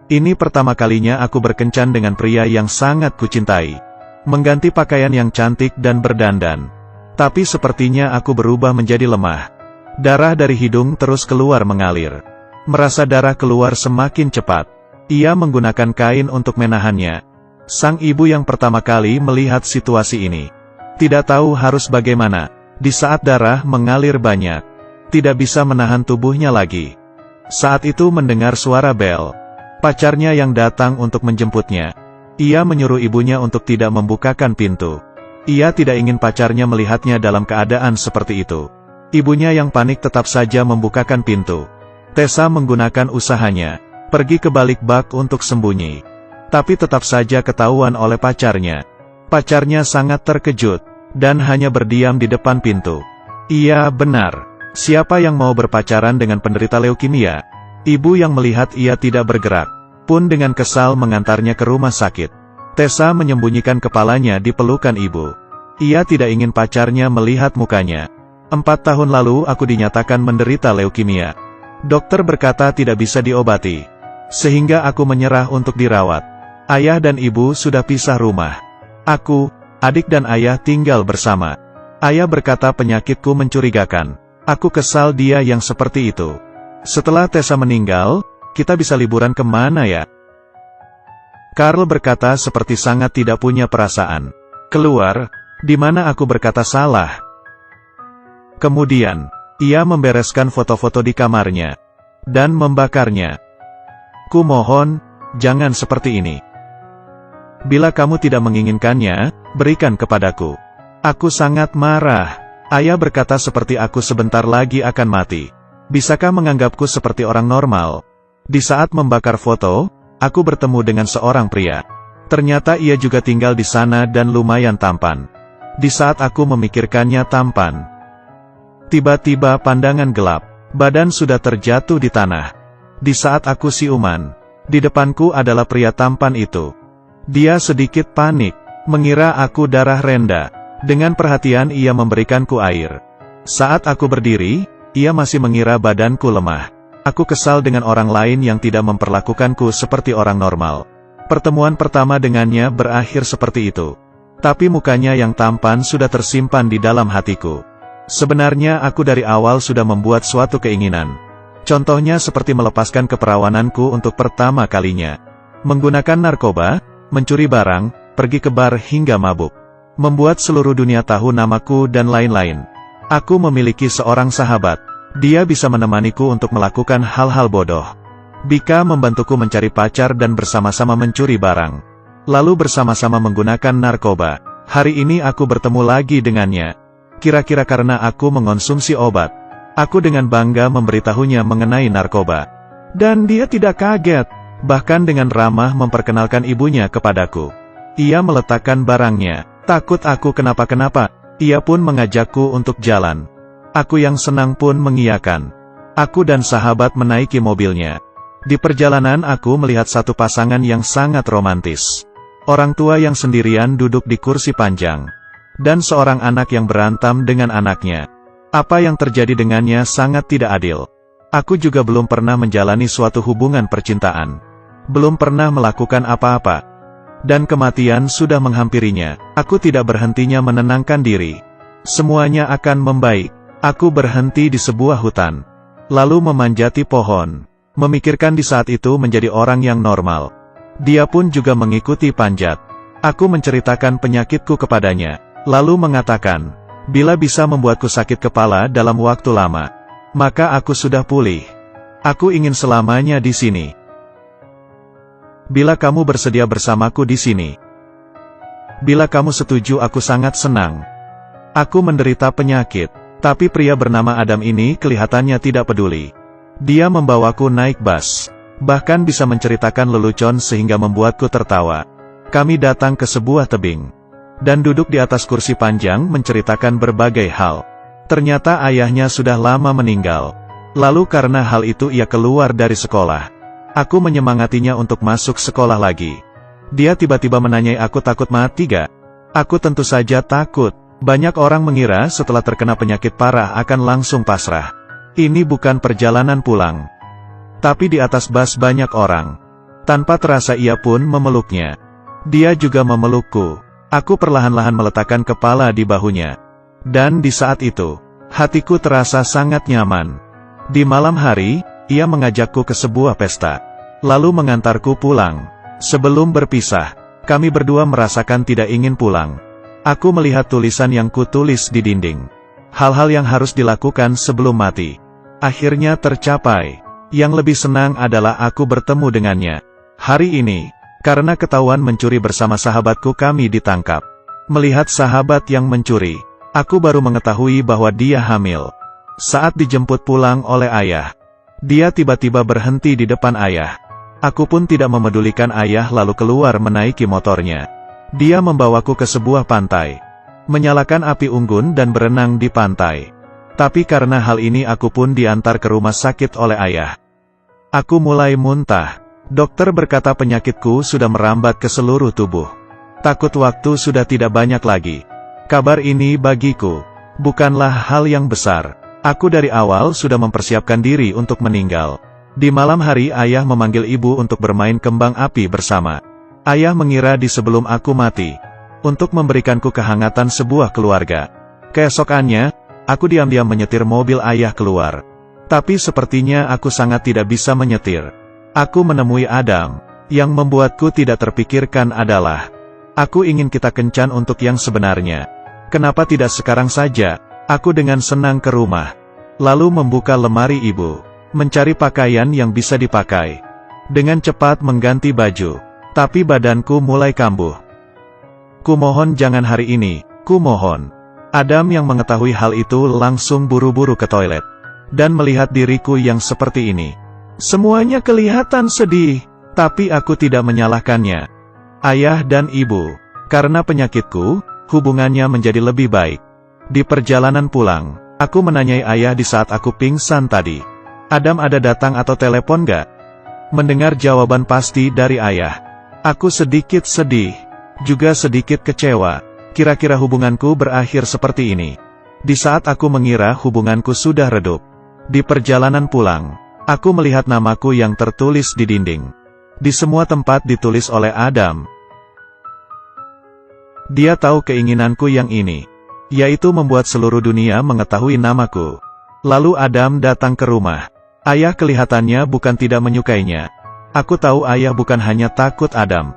Ini pertama kalinya aku berkencan dengan pria yang sangat kucintai. Mengganti pakaian yang cantik dan berdandan. Tapi sepertinya aku berubah menjadi lemah. Darah dari hidung terus keluar mengalir. Merasa darah keluar semakin cepat. Ia menggunakan kain untuk menahannya. Sang ibu yang pertama kali melihat situasi ini. Tidak tahu harus bagaimana. Di saat darah mengalir banyak. Tidak bisa menahan tubuhnya lagi. Saat itu mendengar suara bel. Pacarnya yang datang untuk menjemputnya. Ia menyuruh ibunya untuk tidak membukakan pintu. Ia tidak ingin pacarnya melihatnya dalam keadaan seperti itu. Ibunya yang panik tetap saja membukakan pintu. Tessa menggunakan usahanya. Pergi ke balik bak untuk sembunyi. Tapi tetap saja ketahuan oleh pacarnya. Pacarnya sangat terkejut. Dan hanya berdiam di depan pintu. Iya benar. Siapa yang mau berpacaran dengan penderita leukemia? Ibu yang melihat ia tidak bergerak, pun dengan kesal mengantarnya ke rumah sakit. Tessa menyembunyikan kepalanya di pelukan ibu. Ia tidak ingin pacarnya melihat mukanya. 4 tahun lalu aku dinyatakan menderita leukemia. Dokter berkata tidak bisa diobati. Sehingga aku menyerah untuk dirawat. Ayah dan ibu sudah pisah rumah. Aku, adik dan ayah tinggal bersama. Ayah berkata penyakitku mencurigakan. Aku kesal dia yang seperti itu. Setelah Tessa meninggal, kita bisa liburan kemana ya? Karl berkata seperti sangat tidak punya perasaan. Keluar, di mana aku berkata salah. Kemudian, ia membereskan foto-foto di kamarnya. Dan membakarnya. Ku mohon, jangan seperti ini. Bila kamu tidak menginginkannya, berikan kepadaku. Aku sangat marah. Ayah berkata seperti aku sebentar lagi akan mati. Bisakah menganggapku seperti orang normal? Di saat membakar foto, aku bertemu dengan seorang pria. Ternyata ia juga tinggal di sana dan lumayan tampan. Di saat aku memikirkannya tampan. Tiba-tiba pandangan gelap. Badan sudah terjatuh di tanah. Di saat aku siuman, di depanku adalah pria tampan itu. Dia sedikit panik, mengira aku darah renda. Dengan perhatian ia memberikanku air. Saat aku berdiri, ia masih mengira badanku lemah. Aku kesal dengan orang lain yang tidak memperlakukanku seperti orang normal. Pertemuan pertama dengannya berakhir seperti itu. Tapi mukanya yang tampan sudah tersimpan di dalam hatiku. Sebenarnya aku dari awal sudah membuat suatu keinginan. Contohnya seperti melepaskan keperawananku untuk pertama kalinya. Menggunakan narkoba, mencuri barang, pergi ke bar hingga mabuk. Membuat seluruh dunia tahu namaku dan lain-lain. Aku memiliki seorang sahabat. Dia bisa menemaniku untuk melakukan hal-hal bodoh. Bika membantuku mencari pacar dan bersama-sama mencuri barang. Lalu bersama-sama menggunakan narkoba. Hari ini aku bertemu lagi dengannya. Kira-kira karena aku mengonsumsi obat. Aku dengan bangga memberitahunya mengenai narkoba. Dan dia tidak kaget. Bahkan dengan ramah memperkenalkan ibunya kepadaku. Ia meletakkan barangnya. Takut aku kenapa-kenapa, ia pun mengajakku untuk jalan. Aku yang senang pun mengiyakan. Aku dan sahabat menaiki mobilnya. Di perjalanan aku melihat satu pasangan yang sangat romantis. Orang tua yang sendirian duduk di kursi panjang. Dan seorang anak yang berantam dengan anaknya. Apa yang terjadi dengannya sangat tidak adil. Aku juga belum pernah menjalani suatu hubungan percintaan. Belum pernah melakukan apa-apa. Dan kematian sudah menghampirinya. Aku tidak berhentinya menenangkan diri. Semuanya akan membaik. Aku berhenti di sebuah hutan. Lalu memanjati pohon. Memikirkan di saat itu menjadi orang yang normal. Dia pun juga mengikuti panjat. Aku menceritakan penyakitku kepadanya. Lalu mengatakan, bila bisa membuatku sakit kepala dalam waktu lama, maka aku sudah pulih. Aku ingin selamanya di sini. Bila kamu bersedia bersamaku di sini. Bila kamu setuju aku sangat senang. Aku menderita penyakit. Tapi pria bernama Adam ini kelihatannya tidak peduli. Dia membawaku naik bus. Bahkan bisa menceritakan lelucon sehingga membuatku tertawa. Kami datang ke sebuah tebing. Dan duduk di atas kursi panjang menceritakan berbagai hal. Ternyata ayahnya sudah lama meninggal. Lalu karena hal itu ia keluar dari sekolah. Aku menyemangatinya untuk masuk sekolah lagi. Dia tiba-tiba menanyai aku takut mati gak? Aku tentu saja takut. Banyak orang mengira setelah terkena penyakit parah akan langsung pasrah. Ini bukan perjalanan pulang. Tapi di atas bus banyak orang. Tanpa terasa ia pun memeluknya. Dia juga memelukku. Aku perlahan-lahan meletakkan kepala di bahunya. Dan di saat itu, hatiku terasa sangat nyaman. Di malam hari, ia mengajakku ke sebuah pesta. Lalu mengantarku pulang. Sebelum berpisah, kami berdua merasakan tidak ingin pulang. Aku melihat tulisan yang kutulis di dinding. Hal-hal yang harus dilakukan sebelum mati. Akhirnya tercapai. Yang lebih senang adalah aku bertemu dengannya. Hari ini, karena ketahuan mencuri bersama sahabatku kami ditangkap. Melihat sahabat yang mencuri, aku baru mengetahui bahwa dia hamil. Saat dijemput pulang oleh ayah, dia tiba-tiba berhenti di depan ayah. Aku pun tidak memedulikan ayah lalu keluar menaiki motornya. Dia membawaku ke sebuah pantai. Menyalakan api unggun dan berenang di pantai. Tapi karena hal ini aku pun diantar ke rumah sakit oleh ayah. Aku mulai muntah. Dokter berkata penyakitku sudah merambat ke seluruh tubuh. Takut waktu sudah tidak banyak lagi. Kabar ini bagiku bukanlah hal yang besar. Aku dari awal sudah mempersiapkan diri untuk meninggal. Di malam hari ayah memanggil ibu untuk bermain kembang api bersama. Ayah mengira di sebelum aku mati, untuk memberikanku kehangatan sebuah keluarga. Keesokannya, aku diam-diam menyetir mobil ayah keluar. Tapi sepertinya aku sangat tidak bisa menyetir. Aku menemui Adam. Yang membuatku tidak terpikirkan adalah, aku ingin kita kencan untuk yang sebenarnya. Kenapa tidak sekarang saja? Aku dengan senang ke rumah. Lalu membuka lemari ibu. Mencari pakaian yang bisa dipakai. Dengan cepat mengganti baju. Tapi badanku mulai kambuh. Kumohon jangan hari ini, kumohon. Adam yang mengetahui hal itu langsung buru-buru ke toilet. Dan melihat diriku yang seperti ini. Semuanya kelihatan sedih, tapi aku tidak menyalahkannya. Ayah dan ibu, karena penyakitku, hubungannya menjadi lebih baik. Di perjalanan pulang, aku menanyai ayah di saat aku pingsan tadi. Adam ada datang atau telepon gak? Mendengar jawaban pasti dari ayah. Aku sedikit sedih, juga sedikit kecewa. Kira-kira hubunganku berakhir seperti ini. Di saat aku mengira hubunganku sudah redup. Di perjalanan pulang, aku melihat namaku yang tertulis di dinding. Di semua tempat ditulis oleh Adam. Dia tahu keinginanku yang ini, yaitu membuat seluruh dunia mengetahui namaku. Lalu Adam datang ke rumah. Ayah kelihatannya bukan tidak menyukainya. Aku tahu ayah bukan hanya takut Adam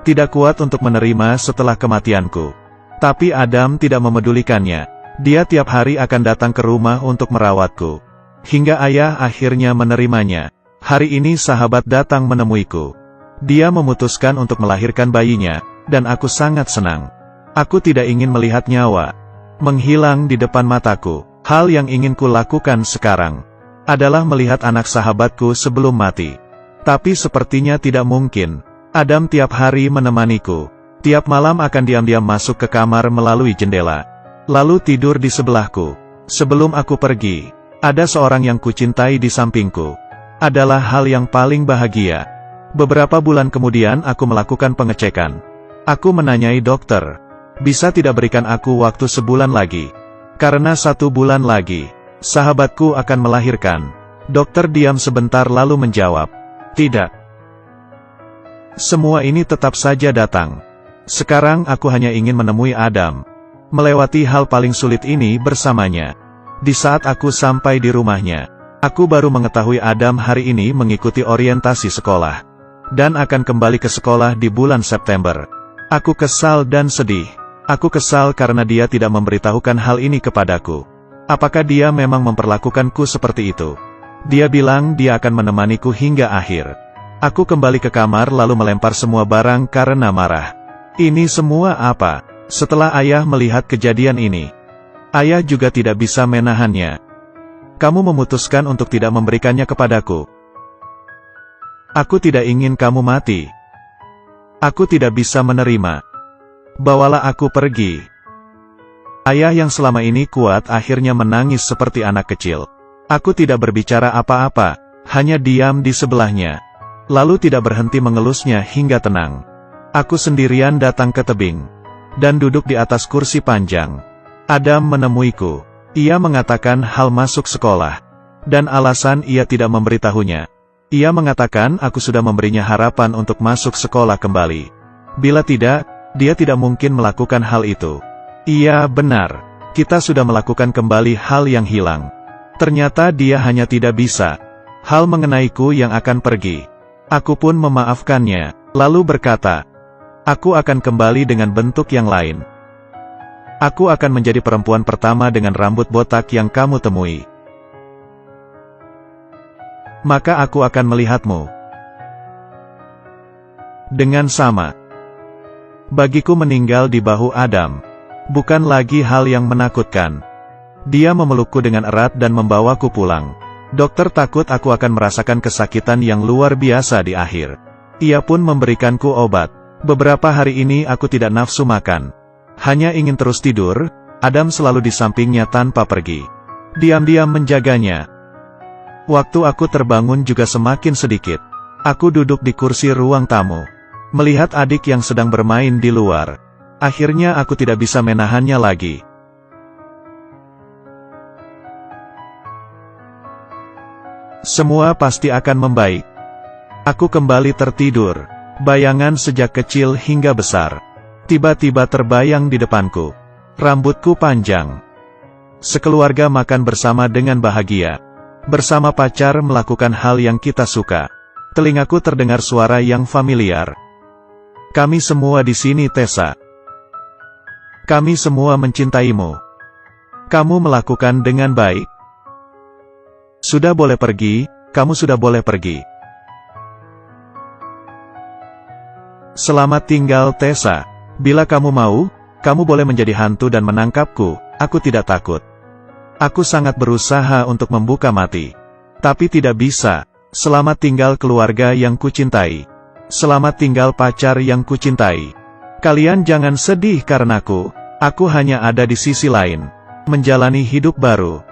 tidak kuat untuk menerima setelah kematianku. Tapi Adam tidak memedulikannya. Dia tiap hari akan datang ke rumah untuk merawatku. Hingga ayah akhirnya menerimanya. Hari ini sahabat datang menemuiku. Dia memutuskan untuk melahirkan bayinya, dan aku sangat senang. Aku tidak ingin melihat nyawa menghilang di depan mataku. Hal yang ingin ku lakukan sekarang adalah melihat anak sahabatku sebelum mati. Tapi sepertinya tidak mungkin. Adam tiap hari menemaniku. Tiap malam akan diam-diam masuk ke kamar melalui jendela. Lalu tidur di sebelahku. Sebelum aku pergi, ada seorang yang kucintai di sampingku. Adalah hal yang paling bahagia. Beberapa bulan kemudian aku melakukan pengecekan. Aku menanyai dokter, bisa tidak berikan aku waktu sebulan lagi? Karena 1 bulan lagi, sahabatku akan melahirkan. Dokter diam sebentar lalu menjawab, tidak. Semua ini tetap saja datang. Sekarang aku hanya ingin menemui Adam. Melewati hal paling sulit ini bersamanya. Di saat aku sampai di rumahnya, aku baru mengetahui Adam hari ini mengikuti orientasi sekolah. Dan akan kembali ke sekolah di bulan September. Aku kesal dan sedih. Aku kesal karena dia tidak memberitahukan hal ini kepadaku. Apakah dia memang memperlakukanku seperti itu? Dia bilang dia akan menemaniku hingga akhir. Aku kembali ke kamar lalu melempar semua barang karena marah. Ini semua apa? Setelah ayah melihat kejadian ini, ayah juga tidak bisa menahannya. Kamu memutuskan untuk tidak memberikannya kepadaku. Aku tidak ingin kamu mati. Aku tidak bisa menerima. Bawalah aku pergi. Ayah yang selama ini kuat akhirnya menangis seperti anak kecil. Aku tidak berbicara apa-apa, hanya diam di sebelahnya. Lalu tidak berhenti mengelusnya hingga tenang. Aku sendirian datang ke tebing. Dan duduk di atas kursi panjang. Adam menemuiku. Ia mengatakan hal masuk sekolah. Dan alasan ia tidak memberitahunya. Ia mengatakan aku sudah memberinya harapan untuk masuk sekolah kembali. Bila tidak, dia tidak mungkin melakukan hal itu. Iya, benar. Kita sudah melakukan kembali hal yang hilang. Ternyata dia hanya tidak bisa. Hal mengenaiku yang akan pergi. Aku pun memaafkannya, lalu berkata, aku akan kembali dengan bentuk yang lain. Aku akan menjadi perempuan pertama dengan rambut botak yang kamu temui. Maka aku akan melihatmu dengan sama. Bagiku meninggal di bahu Adam bukan lagi hal yang menakutkan. Dia memelukku dengan erat dan membawaku pulang. Dokter takut aku akan merasakan kesakitan yang luar biasa di akhir. Ia pun memberikanku obat. Beberapa hari ini aku tidak nafsu makan. Hanya ingin terus tidur. Adam selalu di sampingnya tanpa pergi. Diam-diam menjaganya. Waktu aku terbangun juga semakin sedikit. Aku duduk di kursi ruang tamu, melihat adik yang sedang bermain di luar. Akhirnya aku tidak bisa menahannya lagi. Semua pasti akan membaik. Aku kembali tertidur. Bayangan sejak kecil hingga besar tiba-tiba terbayang di depanku. Rambutku panjang. Sekeluarga makan bersama dengan bahagia. Bersama pacar melakukan hal yang kita suka. Telingaku terdengar suara yang familiar. Kami semua di sini, Tessa. Kami semua mencintaimu. Kamu melakukan dengan baik. Sudah boleh pergi, kamu sudah boleh pergi. Selamat tinggal, Tessa. Bila kamu mau, kamu boleh menjadi hantu dan menangkapku, aku tidak takut. Aku sangat berusaha untuk membuka mati. Tapi tidak bisa. Selamat tinggal keluarga yang kucintai. Selamat tinggal pacar yang kucintai. Kalian jangan sedih karenaku. Aku hanya ada di sisi lain. Menjalani hidup baru.